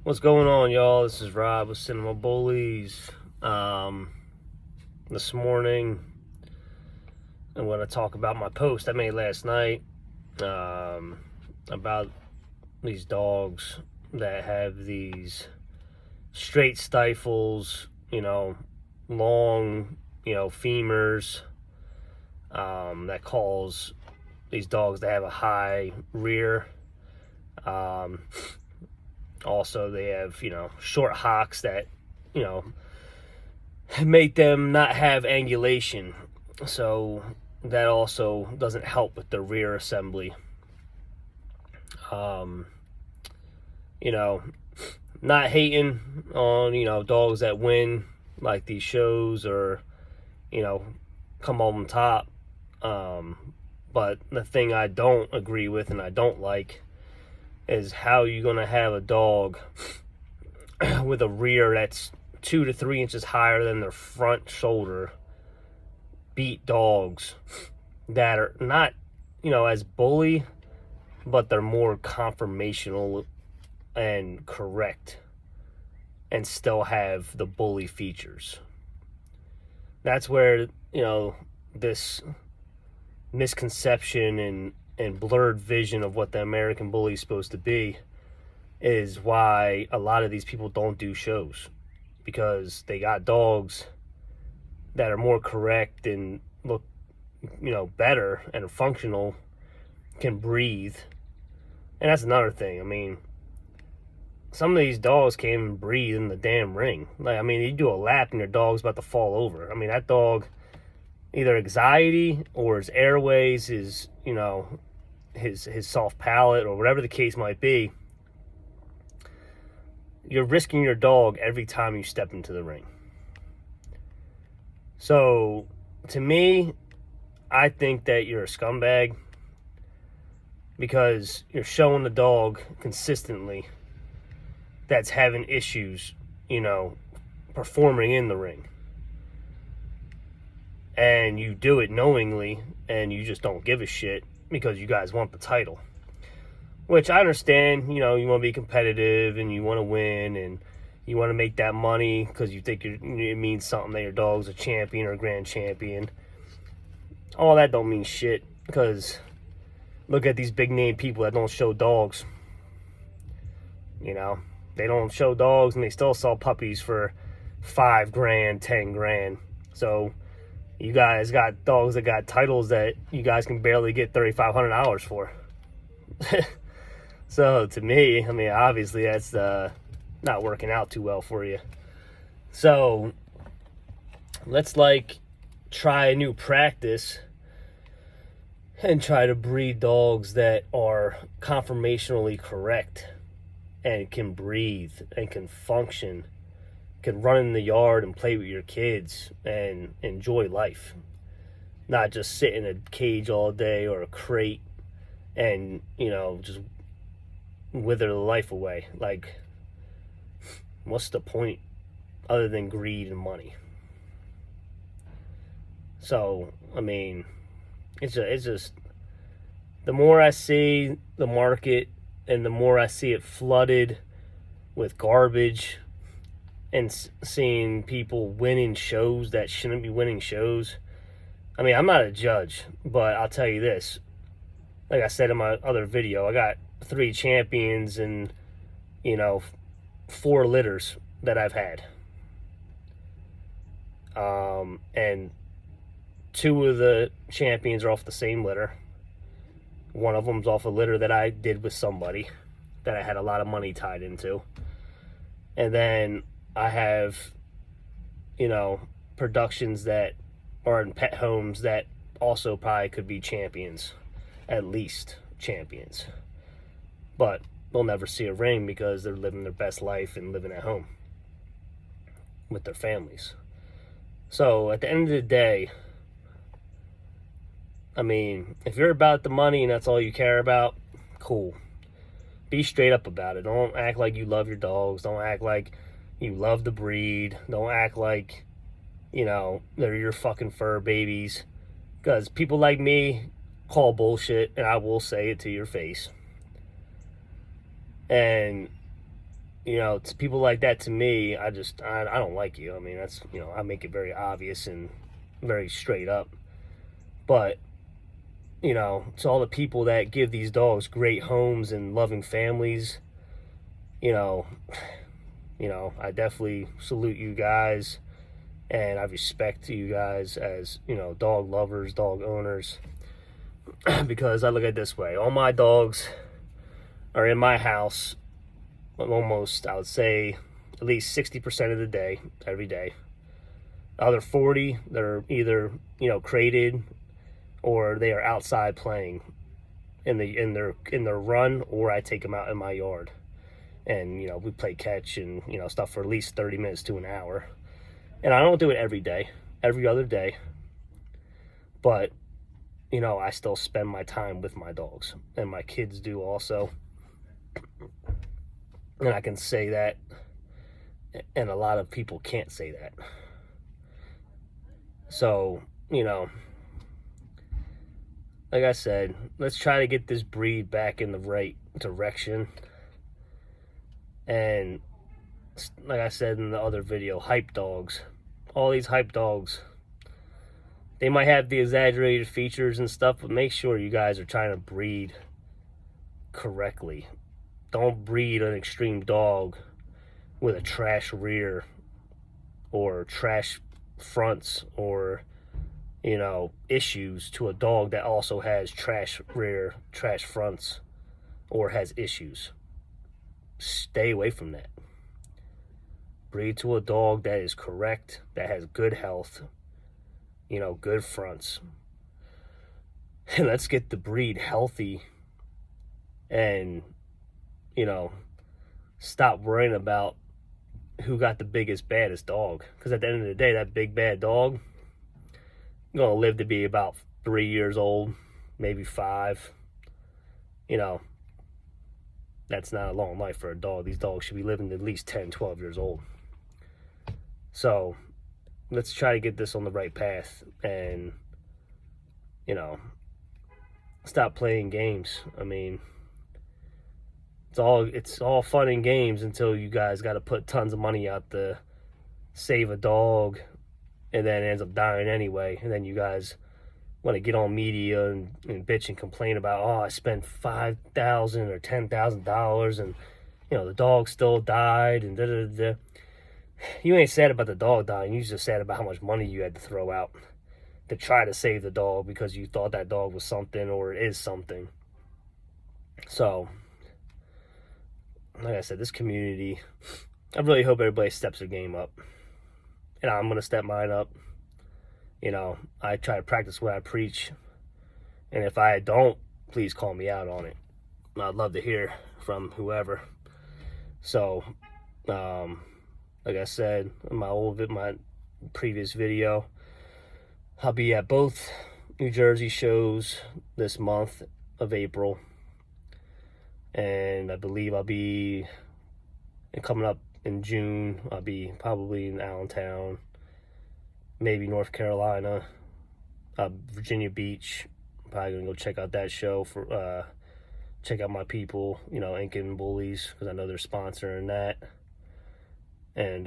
What's going on, y'all? This is Rob with CinemaBullyZ. This morning, I'm going to talk about my post I made last night about these dogs that have these straight stifles, long, femurs, that cause these dogs to have a high rear. Also, they have, short hocks that, make them not have angulation. So that also doesn't help with the rear assembly. Not hating on, dogs that win like these shows or, come on top. But the thing I don't agree with and I don't like is how you're going to have a dog with a rear that's 2 to 3 inches higher than their front shoulder beat dogs that are not, as bully, but they're more conformational and correct and still have the bully features. That's where, this misconception and blurred vision of what the American bully is supposed to be is why a lot of these people don't do shows, because they got dogs that are more correct and look, better and are functional, can breathe. And that's another thing. I mean, some of these dogs can't even breathe in the damn ring. You do a lap and your dog's about to fall over. That dog, either anxiety or his airways, his soft palate, or whatever the case might be, you're risking your dog every time you step into the ring. So, to me, I think that you're a scumbag because you're showing the dog consistently that's having issues, performing in the ring. And you do it knowingly, and you just don't give a shit because you guys want the title. Which I understand, you want to be competitive and you want to win and you want to make that money because you think it means something that your dog's a champion or a grand champion. All that don't mean shit, because look at these big name people that don't show dogs. They don't show dogs and they still sell puppies for $5 grand, $10 grand. So you guys got dogs that got titles that you guys can barely get $3,500 for. So to me, obviously that's not working out too well for you. So let's try a new practice and try to breed dogs that are conformationally correct and can breathe and can function, can run in the yard and play with your kids and enjoy life. Not just sit in a cage all day or a crate and, just wither the life away. What's the point other than greed and money? So, it's just the more I see the market and the more I see it flooded with garbage and seeing people winning shows that shouldn't be winning shows. I'm not a judge, but I'll tell you this. Like I said in my other video, I got 3 champions and, 4 litters that I've had. And 2 of the champions are off the same litter. One of them's off a litter that I did with somebody that I had a lot of money tied into. And then I have, productions that are in pet homes that also probably could be champions. At least champions. But they'll never see a ring because they're living their best life and living at home with their families. So at the end of the day, if you're about the money and that's all you care about, cool. Be straight up about it. Don't act like you love your dogs. Don't act like you love the breed. Don't act like, they're your fucking fur babies. Because people like me call bullshit, and I will say it to your face. And you know, to people like that, to me, I don't like you. I mean, that's, you know, I make it very obvious and very straight up. But, you know, to all the people that give these dogs great homes and loving families, you know, I definitely salute you guys, and I respect you guys as, you know, dog lovers, dog owners, because I look at it this way: all my dogs are in my house almost, I would say, at least 60% of the day, every day. The other 40, they're either, you know, crated, or they are outside playing in their run, or I take them out in my yard, and, you know, we play catch and, you know, stuff for at least 30 minutes to an hour. And I don't do it every day, every other day, but, you know, I still spend my time with my dogs, and my kids do also. And I can say that, and a lot of people can't say that. So, you know, like I said, let's try to get this breed back in the right direction. And like I said in the other video, hype dogs, all these hype dogs, they might have the exaggerated features and stuff, but make sure you guys are trying to breed correctly. Don't breed an extreme dog with a trash rear or trash fronts, or, you know, issues, to a dog that also has trash rear, trash fronts, or has issues. Stay away from that. Breed to a dog that is correct, that has good health, you know, good fronts. And let's get the breed healthy, and, you know, stop worrying about who got the biggest, baddest dog. Because at the end of the day, that big, bad dog going to live to be about 3 years old, maybe 5. You know, that's not a long life for a dog. These dogs should be living at least 10, 12 years old. So let's try to get this on the right path, and, you know, stop playing games. I mean, it's all fun and games until you guys got to put tons of money out to save a dog, and then it ends up dying anyway. And then you guys want to get on media and bitch and complain about, oh, I spent $5,000 or $10,000, and, you know, the dog still died, and da da da. You ain't sad about the dog dying. You just sad about how much money you had to throw out to try to save the dog because you thought that dog was something, or it is something. So, like I said, this community, I really hope everybody steps their game up. And I'm going to step mine up. You know, I try to practice what I preach. And if I don't, please call me out on it. I'd love to hear from whoever. So, like I said in my previous video, I'll be at both New Jersey shows this month of April. And I believe I'll be coming up in June. I'll be probably in Allentown, maybe North Carolina, Virginia Beach. Probably gonna go check out that show for check out my people, you know, CinemaBullyZ, because I know they're sponsoring that. And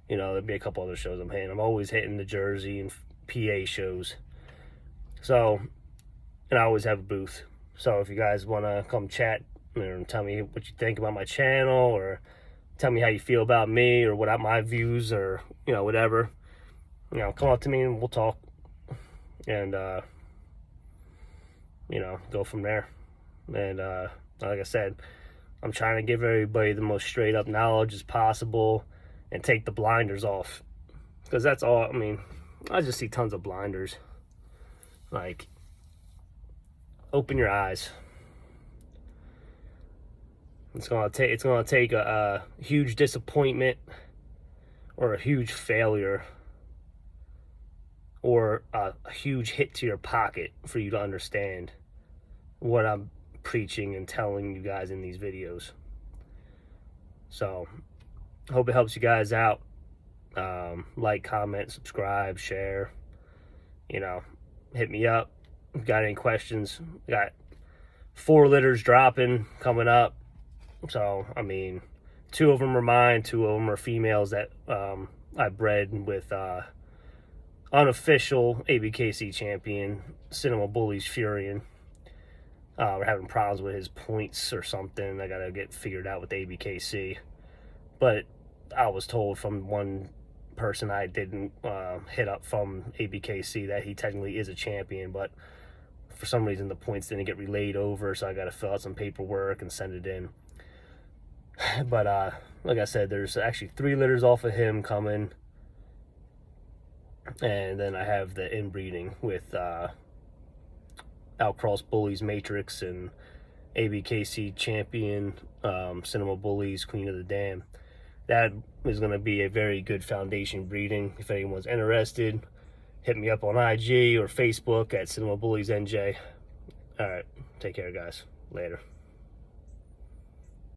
you know, there'll be a couple other shows I'm hitting. I'm always hitting the Jersey and PA shows. So, and I always have a booth. So if you guys want to come chat and tell me what you think about my channel, or tell me how you feel about me, or what my views, or, you know, whatever, you know, come up to me and we'll talk, and you know, go from there. And like I said, I'm trying to give everybody the most straight up knowledge as possible, and take the blinders off, because that's all. I mean, I just see tons of blinders. Like, open your eyes. It's gonna take a huge disappointment, or a huge failure, or a huge hit to your pocket for you to understand what I'm preaching and telling you guys in these videos. So, hope it helps you guys out. Like, comment, subscribe, share. You know, hit me up. Got any questions? Got 4 litters dropping coming up. So, I mean, 2 of them are mine, 2 of them are females that I bred with unofficial ABKC champion CinemaBullyZ Furion. We're having problems with his points or something. I gotta get figured out with ABKC. But I was told from one person I didn't hit up from ABKC that he technically is a champion, but for some reason the points didn't get relayed over, so I gotta fill out some paperwork and send it in. But like I said, there's actually 3 litters off of him coming, and then I have the inbreeding with Outcross Bullies Matrix and ABKC champion CinemaBullyZ Queen of the Dam. That is going to be a very good foundation breeding. If anyone's interested, hit me up on IG or Facebook at CinemaBullyZ NJ. All right, take care, guys. Later.